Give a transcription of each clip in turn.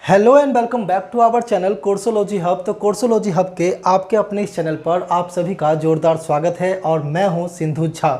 Hello and welcome back to our channel Coursology Hub. तो Coursology hub के आपके अपने इस चैनल पर आप सभी का जोरदार स्वागत है और मैं हूं सिंधु झा।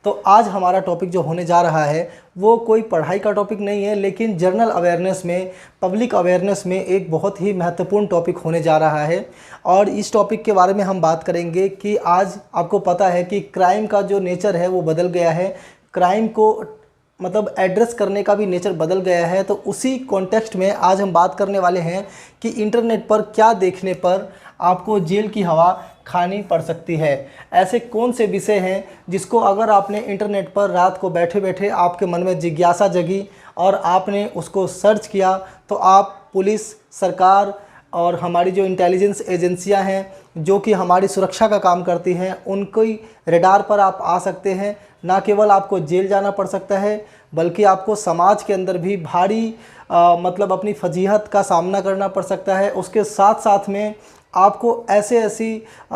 तो आज हमारा टॉपिक जो होने जा रहा है वो कोई पढ़ाई का टॉपिक नहीं है, लेकिन जनरल अवेयरनेस में, पब्लिक अवेयरनेस में एक बहुत ही महत्वपूर्ण टॉपिक होने जा रहा है। और इस टॉपिक के बारे में हम बात करेंगे कि आज आपको पता है कि क्राइम का जो नेचर है वो बदल गया है। क्राइम को मतलब एड्रेस करने का भी नेचर बदल गया है। तो उसी कॉन्टेक्स्ट में आज हम बात करने वाले हैं कि इंटरनेट पर क्या देखने पर आपको जेल की हवा खानी पड़ सकती है। ऐसे कौन से विषय हैं जिसको अगर आपने इंटरनेट पर रात को बैठे बैठे आपके मन में जिज्ञासा जगी और आपने उसको सर्च किया तो आप पुलिस, सरकार और हमारी जो इंटेलिजेंस एजेंसियां हैं जो कि हमारी सुरक्षा का काम करती हैं, उनकी रडार पर आप आ सकते हैं। ना केवल आपको जेल जाना पड़ सकता है बल्कि आपको समाज के अंदर भी भारी मतलब अपनी फजीहत का सामना करना पड़ सकता है। उसके साथ साथ में आपको ऐसी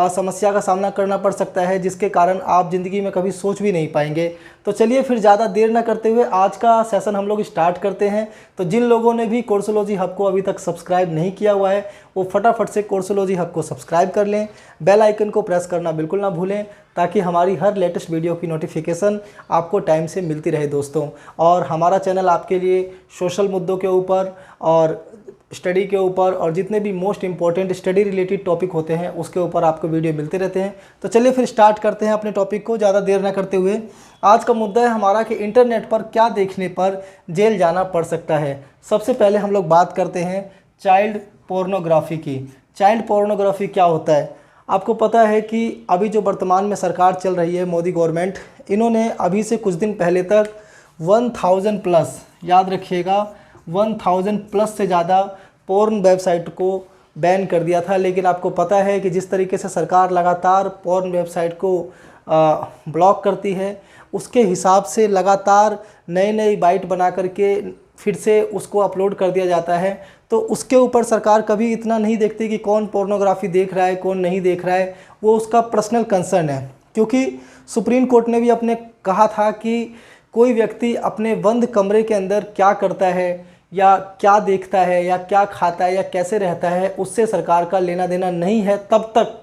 समस्या का सामना करना पड़ सकता है जिसके कारण आप ज़िंदगी में कभी सोच भी नहीं पाएंगे। तो चलिए फिर ज़्यादा देर ना करते हुए आज का सेशन हम लोग स्टार्ट करते हैं। तो जिन लोगों ने भी कोर्सोलॉजी हब को अभी तक सब्सक्राइब नहीं किया हुआ है वो फटाफट से कोर्सोलॉजी हब को सब्सक्राइब कर लें, बेल आइकन को प्रेस करना बिल्कुल ना भूलें ताकि हमारी हर लेटेस्ट वीडियो की नोटिफिकेशन आपको टाइम से मिलती रहे दोस्तों। और हमारा चैनल आपके लिए सोशल मुद्दों के ऊपर और स्टडी के ऊपर और जितने भी most important study related topic होते हैं उसके ऊपर आपको वीडियो मिलते रहते हैं। तो चलिए फिर स्टार्ट करते हैं अपने टॉपिक को ज़्यादा देर ना करते हुए। आज का मुद्दा है हमारा कि इंटरनेट पर क्या देखने पर जेल जाना पड़ सकता है। सबसे पहले हम लोग बात करते हैं चाइल्ड पोर्नोग्राफी की। चाइल्ड पोर्नोग्राफी क्या होता है? आपको पता है कि अभी जो वर्तमान में सरकार चल रही है, मोदी गवर्नमेंट, इन्होंने अभी से कुछ दिन पहले तक 1000 प्लस, याद रखिएगा 1000 प्लस से ज़्यादा पोर्न वेबसाइट को बैन कर दिया था। लेकिन आपको पता है कि जिस तरीके से सरकार लगातार पोर्न वेबसाइट को ब्लॉक करती है उसके हिसाब से लगातार नई नई बाइट बना करके फिर से उसको अपलोड कर दिया जाता है। तो उसके ऊपर सरकार कभी इतना नहीं देखती कि कौन पोर्नोग्राफी देख रहा है कौन नहीं देख रहा है, वो उसका पर्सनल कंसर्न है। क्योंकि सुप्रीम कोर्ट ने भी अपने कहा था कि कोई व्यक्ति अपने बंद कमरे के अंदर क्या करता है या क्या देखता है या क्या खाता है या कैसे रहता है उससे सरकार का लेना देना नहीं है तब तक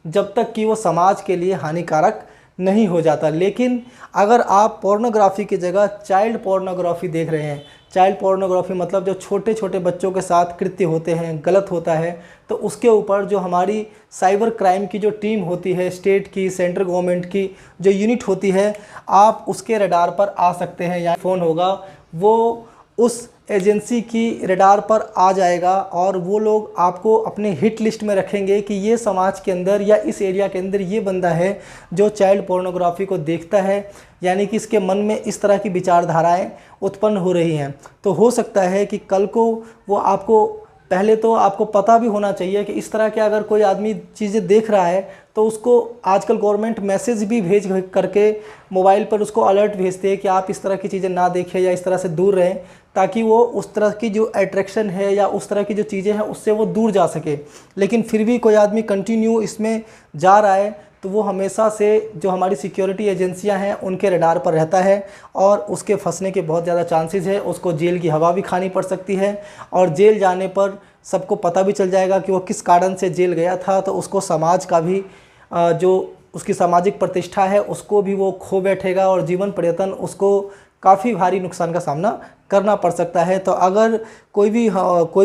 जब तक कि वो समाज के लिए हानिकारक नहीं हो जाता। लेकिन अगर आप पोर्नोग्राफी की जगह चाइल्ड पोर्नोग्राफी देख रहे हैं, चाइल्ड पोर्नोग्राफी मतलब जो छोटे छोटे बच्चों के साथ कृत्य होते हैं, गलत होता है, तो उसके ऊपर जो हमारी साइबर क्राइम की जो टीम होती है, स्टेट की, सेंट्रल गवर्नमेंट की जो यूनिट होती है, आप उसके रडार पर आ सकते हैं। या फ़ोन होगा वो उस एजेंसी की रडार पर आ जाएगा और वो लोग आपको अपने हिट लिस्ट में रखेंगे कि ये समाज के अंदर या इस एरिया के अंदर ये बंदा है जो चाइल्ड पोर्नोग्राफी को देखता है, यानी कि इसके मन में इस तरह की विचारधाराएं उत्पन्न हो रही हैं। तो हो सकता है कि कल को वो आपको, पहले तो आपको पता भी होना चाहिए कि इस तरह के अगर कोई आदमी चीज़ें देख रहा है तो उसको आजकल गवर्नमेंट मैसेज भी भेज करके मोबाइल पर उसको अलर्ट भेजते हैं कि आप इस तरह की चीज़ें ना देखें या इस तरह से दूर रहें, ताकि वो उस तरह की जो अट्रैक्शन है या उस तरह की जो चीज़ें हैं उससे वो दूर जा सके। लेकिन फिर भी कोई आदमी कंटिन्यू इसमें जा रहा है तो वो हमेशा से जो हमारी सिक्योरिटी एजेंसियां हैं उनके रडार पर रहता है और उसके फंसने के बहुत ज़्यादा चांसेस है। उसको जेल की हवा भी खानी पड़ सकती है और जेल जाने पर सबको पता भी चल जाएगा कि वो किस कारण से जेल गया था। तो उसको समाज का भी जो उसकी सामाजिक प्रतिष्ठा है उसको भी वो खो बैठेगा और जीवन पर्यटन उसको काफ़ी भारी नुकसान का सामना करना पड़ सकता है। तो अगर कोई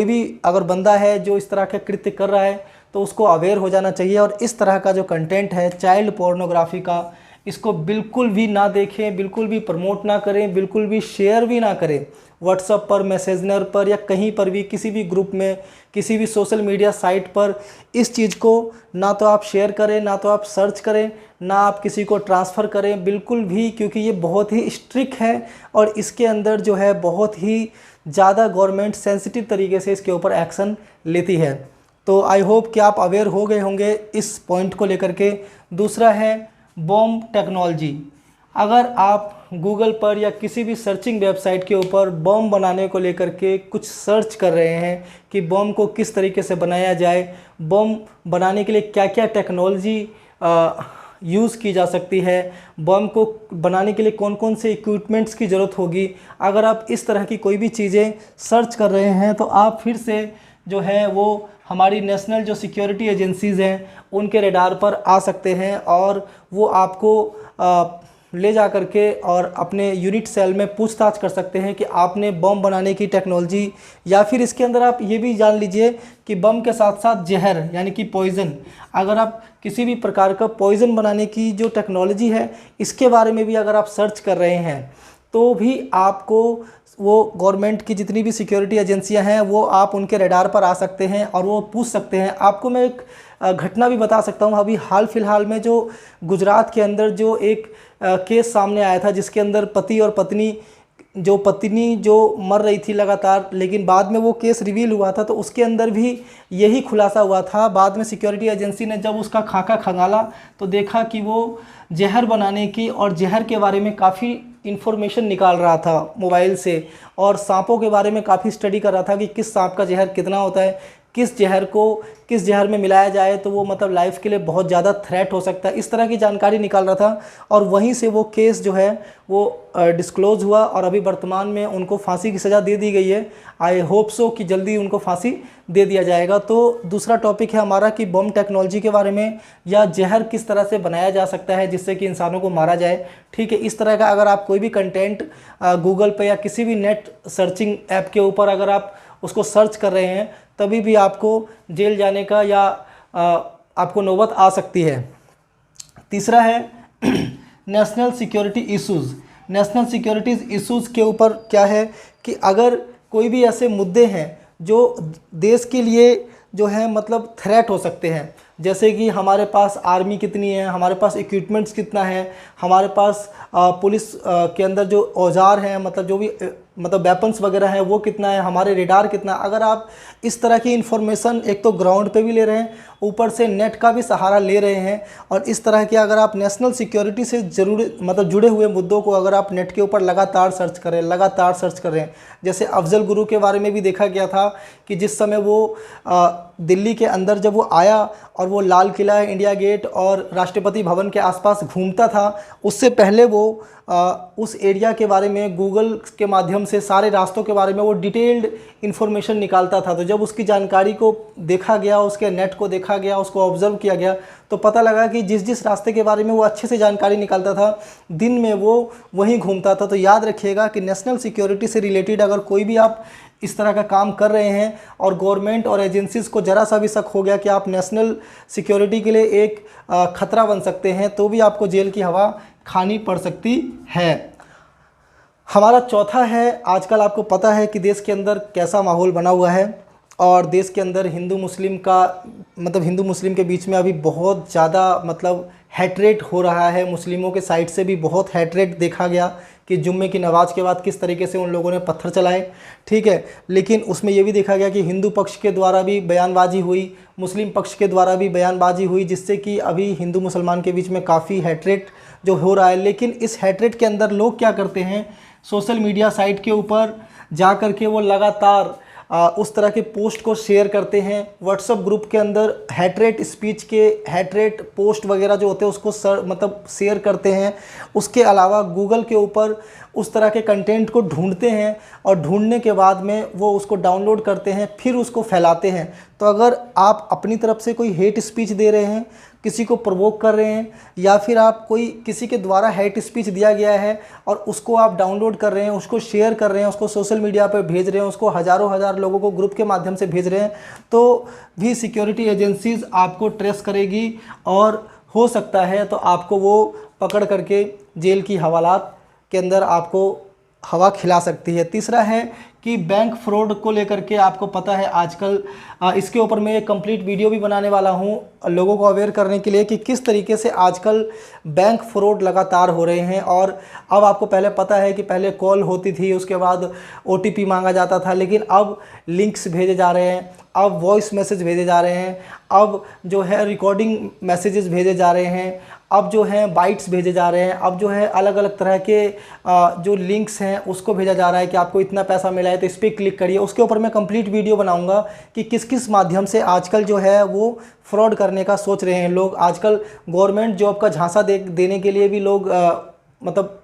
भी अगर बंदा है जो इस तरह के कृत्य कर रहा है तो उसको अवेयर हो जाना चाहिए। और इस तरह का जो कंटेंट है चाइल्ड पोर्नोग्राफी का, इसको बिल्कुल भी ना देखें, बिल्कुल भी प्रमोट ना करें, बिल्कुल भी शेयर भी ना करें व्हाट्सएप पर, मैसेंजर पर या कहीं पर भी, किसी भी ग्रुप में, किसी भी सोशल मीडिया साइट पर इस चीज़ को ना तो आप शेयर करें, ना तो आप सर्च करें, ना आप किसी को ट्रांसफ़र करें बिल्कुल भी, क्योंकि ये बहुत ही स्ट्रिक्ट है और इसके अंदर जो है बहुत ही ज़्यादा गवर्नमेंट सेंसिटिव तरीके से इसके ऊपर एक्शन लेती है। तो आई होप कि आप अवेयर हो गए होंगे इस पॉइंट को लेकर के। दूसरा है बॉम्ब टेक्नोलॉजी। अगर आप गूगल पर या किसी भी सर्चिंग वेबसाइट के ऊपर बॉम्ब बनाने को लेकर के कुछ सर्च कर रहे हैं कि बॉम्ब को किस तरीके से बनाया जाए, बॉम्ब बनाने के लिए क्या क्या टेक्नोलॉजी यूज़ की जा सकती है, बम को बनाने के लिए कौन कौन से इक्विपमेंट्स की ज़रूरत होगी। अगर आप इस तरह की कोई भी चीज़ें सर्च कर रहे हैं तो आप फिर से जो है वो हमारी नेशनल जो सिक्योरिटी एजेंसीज़ हैं उनके रडार पर आ सकते हैं और वो आपको ले जा कर के और अपने यूनिट सेल में पूछताछ कर सकते हैं कि आपने बम बनाने की टेक्नोलॉजी, या फिर इसके अंदर आप ये भी जान लीजिए कि बम के साथ साथ जहर यानी कि पॉइज़न, अगर आप किसी भी प्रकार का पॉइज़न बनाने की जो टेक्नोलॉजी है इसके बारे में भी अगर आप सर्च कर रहे हैं तो भी आपको वो गवर्नमेंट की जितनी भी सिक्योरिटी एजेंसियां हैं वो आप उनके रडार पर आ सकते हैं और वो पूछ सकते हैं। आपको मैं एक घटना भी बता सकता हूं, अभी हाल फिलहाल में जो गुजरात के अंदर जो एक केस सामने आया था जिसके अंदर पति और पत्नी जो मर रही थी लगातार, लेकिन बाद में वो केस रिवील हुआ था तो उसके अंदर भी यही खुलासा हुआ था। बाद में सिक्योरिटी एजेंसी ने जब उसका खाका खंगाला तो देखा कि वो जहर बनाने की और जहर के बारे में काफ़ी इन्फॉर्मेशन निकाल रहा था मोबाइल से, और सांपों के बारे में काफ़ी स्टडी कर रहा था कि किस सांप का जहर कितना होता है, किस जहर में मिलाया जाए तो वो मतलब लाइफ के लिए बहुत ज़्यादा थ्रेट हो सकता है। इस तरह की जानकारी निकाल रहा था और वहीं से वो केस जो है वो डिस्क्लोज़ हुआ और अभी वर्तमान में उनको फांसी की सज़ा दे दी गई है। आई होप सो कि जल्दी उनको फांसी दे दिया जाएगा। तो दूसरा टॉपिक है हमारा कि बम टेक्नोलॉजी के बारे में, या जहर किस तरह से बनाया जा सकता है जिससे कि इंसानों को मारा जाए। ठीक है, इस तरह का अगर आप कोई भी कंटेंट गूगल पे या किसी भी नेट सर्चिंग ऐप के ऊपर अगर आप उसको सर्च कर रहे हैं तभी भी आपको जेल जाने का या आपको नौबत आ सकती है। तीसरा है national security issues. National securities issues के ऊपर क्या है कि अगर कोई भी ऐसे मुद्दे हैं जो देश के लिए जो है मतलब थ्रेट हो सकते हैं, जैसे कि हमारे पास आर्मी कितनी है, हमारे पास इक्विपमेंट्स कितना है, हमारे पास पुलिस के अंदर जो औजार हैं मतलब जो भी मतलब वेपन्स वगैरह हैं वो कितना है, हमारे रेडार कितना। अगर आप इस तरह की इन्फॉर्मेशन एक तो ग्राउंड पे भी ले रहे हैं, ऊपर से नेट का भी सहारा ले रहे हैं, और इस तरह की अगर आप नेशनल सिक्योरिटी से जुड़े हुए मुद्दों को अगर आप नेट के ऊपर लगातार सर्च करें, जैसे अफजल गुरु के बारे में भी देखा गया था कि जिस समय वो दिल्ली के अंदर जब वो आया और वो लाल किला, इंडिया गेट और राष्ट्रपति भवन के आसपास घूमता था, उससे पहले वो उस एरिया के बारे में गूगल के माध्यम से सारे रास्तों के बारे में वो डिटेल्ड इन्फॉर्मेशन निकालता था। तो जब उसकी जानकारी को देखा गया, उसके नेट को देखा गया, उसको ऑब्ज़र्व किया गया तो पता लगा कि जिस रास्ते के बारे में वो अच्छे से जानकारी निकालता था, दिन में वो वहीं घूमता था। तो याद रखिएगा कि नेशनल सिक्योरिटी से रिलेटेड अगर कोई भी आप इस तरह का काम कर रहे हैं और गवर्नमेंट और एजेंसीज़ को ज़रा सा भी शक हो गया कि आप नेशनल सिक्योरिटी के लिए एक ख़तरा बन सकते हैं, तो भी आपको जेल की हवा खानी पड़ सकती है। हमारा चौथा है, आजकल आपको पता है कि देश के अंदर कैसा माहौल बना हुआ है और देश के अंदर हिंदू मुस्लिम के बीच में अभी बहुत ज़्यादा मतलब हेटरेट हो रहा है। मुस्लिमों के साइड से भी बहुत हेटरेट देखा गया कि जुम्मे की नमाज़ के बाद किस तरीके से उन लोगों ने पत्थर चलाए। ठीक है, लेकिन उसमें ये भी देखा गया कि हिंदू पक्ष के द्वारा भी बयानबाजी हुई, मुस्लिम पक्ष के द्वारा भी बयानबाजी हुई, जिससे कि अभी हिंदू मुसलमान के बीच में काफ़ी हेटरेट जो हो रहा है। लेकिन इस हेटरेट के अंदर लोग क्या करते हैं, सोशल मीडिया साइट के ऊपर जा कर के वो लगातार उस तरह के पोस्ट को शेयर करते हैं। व्हाट्सएप ग्रुप के अंदर हेटरेट स्पीच के हेटरेट पोस्ट वगैरह जो होते हैं उसको शेयर करते हैं। उसके अलावा गूगल के ऊपर उस तरह के कंटेंट को ढूंढते हैं और ढूंढने के बाद में वो उसको डाउनलोड करते हैं, फिर उसको फैलाते हैं। तो अगर आप अपनी तरफ से कोई हेट स्पीच दे रहे हैं, किसी को प्रोवोक कर रहे हैं, या फिर आप किसी के द्वारा हेट स्पीच दिया गया है और उसको आप डाउनलोड कर रहे हैं, उसको शेयर कर रहे हैं, उसको सोशल मीडिया पर भेज रहे हैं, उसको हज़ारों लोगों को ग्रुप के माध्यम से भेज रहे हैं, तो भी सिक्योरिटी एजेंसीज़ आपको ट्रेस करेगी और हो सकता है तो आपको वो पकड़ करके जेल की हवालात के अंदर आपको हवा खिला सकती है। तीसरा है कि बैंक फ्रॉड को लेकर के आपको पता है आजकल इसके ऊपर मैं एक कंप्लीट वीडियो भी बनाने वाला हूं लोगों को अवेयर करने के लिए कि किस तरीके से आजकल बैंक फ्रॉड लगातार हो रहे हैं। और अब आपको पहले पता है कि पहले कॉल होती थी, उसके बाद OTP मांगा जाता था, लेकिन अब लिंक्स भेजे जा रहे हैं, अब वॉइस मैसेज भेजे जा रहे हैं, अब जो है रिकॉर्डिंग मैसेजेस भेजे जा रहे हैं, अब जो है बाइट्स भेजे जा रहे हैं, अब जो है अलग अलग तरह के जो लिंक्स हैं उसको भेजा जा रहा है कि आपको इतना पैसा मिला है तो इस पर क्लिक करिए। उसके ऊपर मैं कंप्लीट वीडियो बनाऊंगा कि किस किस माध्यम से आजकल जो है वो फ्रॉड करने का सोच रहे हैं लोग। आजकल गवर्नमेंट जॉब का झांसा देने के लिए भी लोग मतलब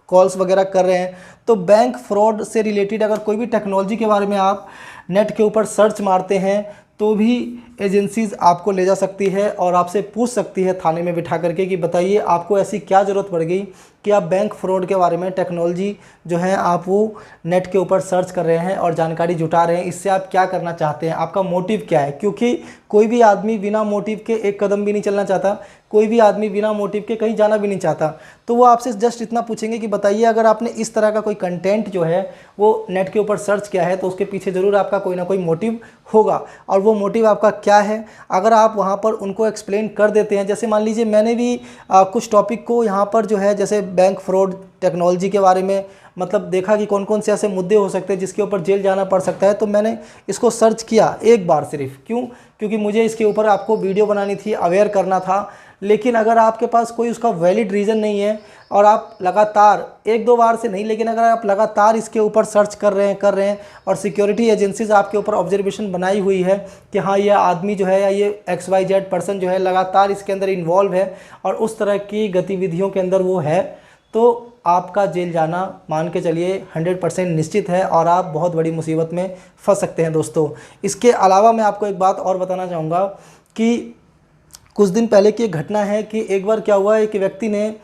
कॉल्स वगैरह कर रहे हैं। तो बैंक फ्रॉड से रिलेटेड अगर कोई भी टेक्नोलॉजी के बारे में आप नेट के ऊपर सर्च मारते हैं तो भी एजेंसीज़ आपको ले जा सकती है और आपसे पूछ सकती है थाने में बिठा करके कि बताइए आपको ऐसी क्या ज़रूरत पड़ गई कि आप बैंक फ्रॉड के बारे में टेक्नोलॉजी जो है आप वो नेट के ऊपर सर्च कर रहे हैं और जानकारी जुटा रहे हैं। इससे आप क्या करना चाहते हैं, आपका मोटिव क्या है, क्योंकि कोई भी आदमी बिना मोटिव के एक कदम भी नहीं चलना चाहता, कोई भी आदमी बिना मोटिव के कहीं जाना भी नहीं चाहता। तो वो आपसे जस्ट इतना पूछेंगे कि बताइए अगर आपने इस तरह का कोई कंटेंट जो है वो नेट के ऊपर सर्च किया है तो उसके पीछे ज़रूर आपका कोई ना कोई मोटिव होगा। और वो मोटिव आपका क्या है अगर आप वहाँ पर उनको एक्सप्लेन कर देते हैं। जैसे मान लीजिए मैंने भी कुछ टॉपिक को यहाँ पर जो है जैसे बैंक फ्रॉड टेक्नोलॉजी के बारे में मतलब देखा कि कौन कौन से ऐसे मुद्दे हो सकते हैं जिसके ऊपर जेल जाना पड़ सकता है, तो मैंने इसको सर्च किया एक बार सिर्फ। क्यों? क्योंकि मुझे इसके ऊपर आपको वीडियो बनानी थी, अवेयर करना था। लेकिन अगर आपके पास कोई उसका वैलिड रीज़न नहीं है और आप लगातार एक दो बार से नहीं, लेकिन अगर आप लगातार इसके ऊपर सर्च कर रहे हैं और सिक्योरिटी एजेंसीज आपके ऊपर ऑब्जर्वेशन बनाई हुई है कि हाँ ये आदमी जो है या ये XYZ पर्सन जो है लगातार इसके अंदर इन्वॉल्व है और उस तरह की गतिविधियों के अंदर वो है, तो आपका जेल जाना मान के चलिए 100% निश्चित है और आप बहुत बड़ी मुसीबत में फंस सकते हैं दोस्तों। इसके अलावा मैं आपको एक बात और बताना चाहूँगा कि कुछ दिन पहले की एक घटना है कि एक बार क्या हुआ, एक व्यक्ति ने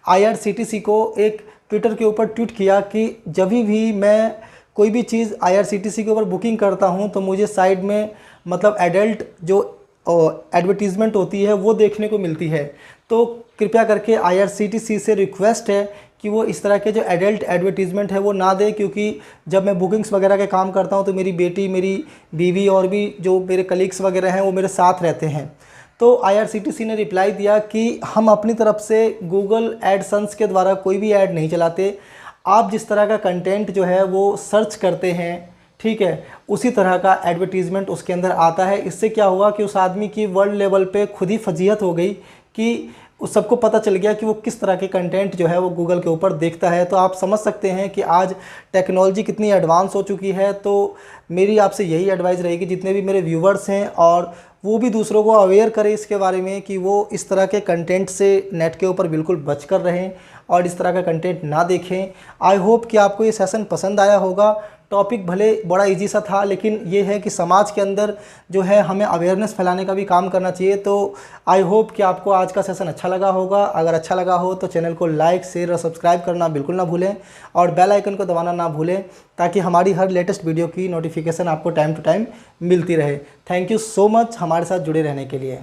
IRCTC को एक ट्विटर के ऊपर ट्वीट किया कि जब भी मैं कोई भी चीज़ IRCTC के ऊपर बुकिंग करता हूं तो मुझे साइड में मतलब एडल्ट जो एडवर्टीज़मेंट होती है वो देखने को मिलती है। तो कृपया करके IRCTC से रिक्वेस्ट है कि वो इस तरह के जो एडल्ट एडवर्टीज़मेंट है वो ना दे, क्योंकि जब मैं बुकिंग्स वगैरह के काम करता हूँ तो मेरी बेटी, मेरी बीवी और भी जो मेरे कलीग्स वगैरह हैं वो मेरे साथ रहते हैं। तो IRCTC ने रिप्लाई दिया कि हम अपनी तरफ से गूगल एडसेंस के द्वारा कोई भी ऐड नहीं चलाते। आप जिस तरह का कंटेंट जो है वो सर्च करते हैं, ठीक है, उसी तरह का एडवर्टीज़मेंट उसके अंदर आता है। इससे क्या हुआ कि उस आदमी की वर्ल्ड लेवल पे खुद ही फजीहत हो गई कि उस सबको पता चल गया कि वो किस तरह के कंटेंट जो है वो गूगल के ऊपर देखता है। तो आप समझ सकते हैं कि आज टेक्नोलॉजी कितनी एडवांस हो चुकी है। तो मेरी आपसे यही एडवाइस रहेगी, जितने भी मेरे व्यूवर्स हैं और वो भी दूसरों को अवेयर करें इसके बारे में कि वो इस तरह के कंटेंट से नेट के ऊपर बिल्कुल बच कर रहें और इस तरह का कंटेंट ना देखें। आई होप कि आपको ये सेशन पसंद आया होगा। टॉपिक भले बड़ा इजी सा था, लेकिन ये है कि समाज के अंदर जो है हमें अवेयरनेस फैलाने का भी काम करना चाहिए। तो आई होप कि आपको आज का सेशन अच्छा लगा होगा। अगर अच्छा लगा हो तो चैनल को लाइक, शेयर और सब्सक्राइब करना बिल्कुल ना भूलें और बेल आइकन को दबाना ना भूलें, ताकि हमारी हर लेटेस्ट वीडियो की नोटिफिकेशन आपको टाइम टू टाइम मिलती रहे। थैंक यू सो मच हमारे साथ जुड़े रहने के लिए।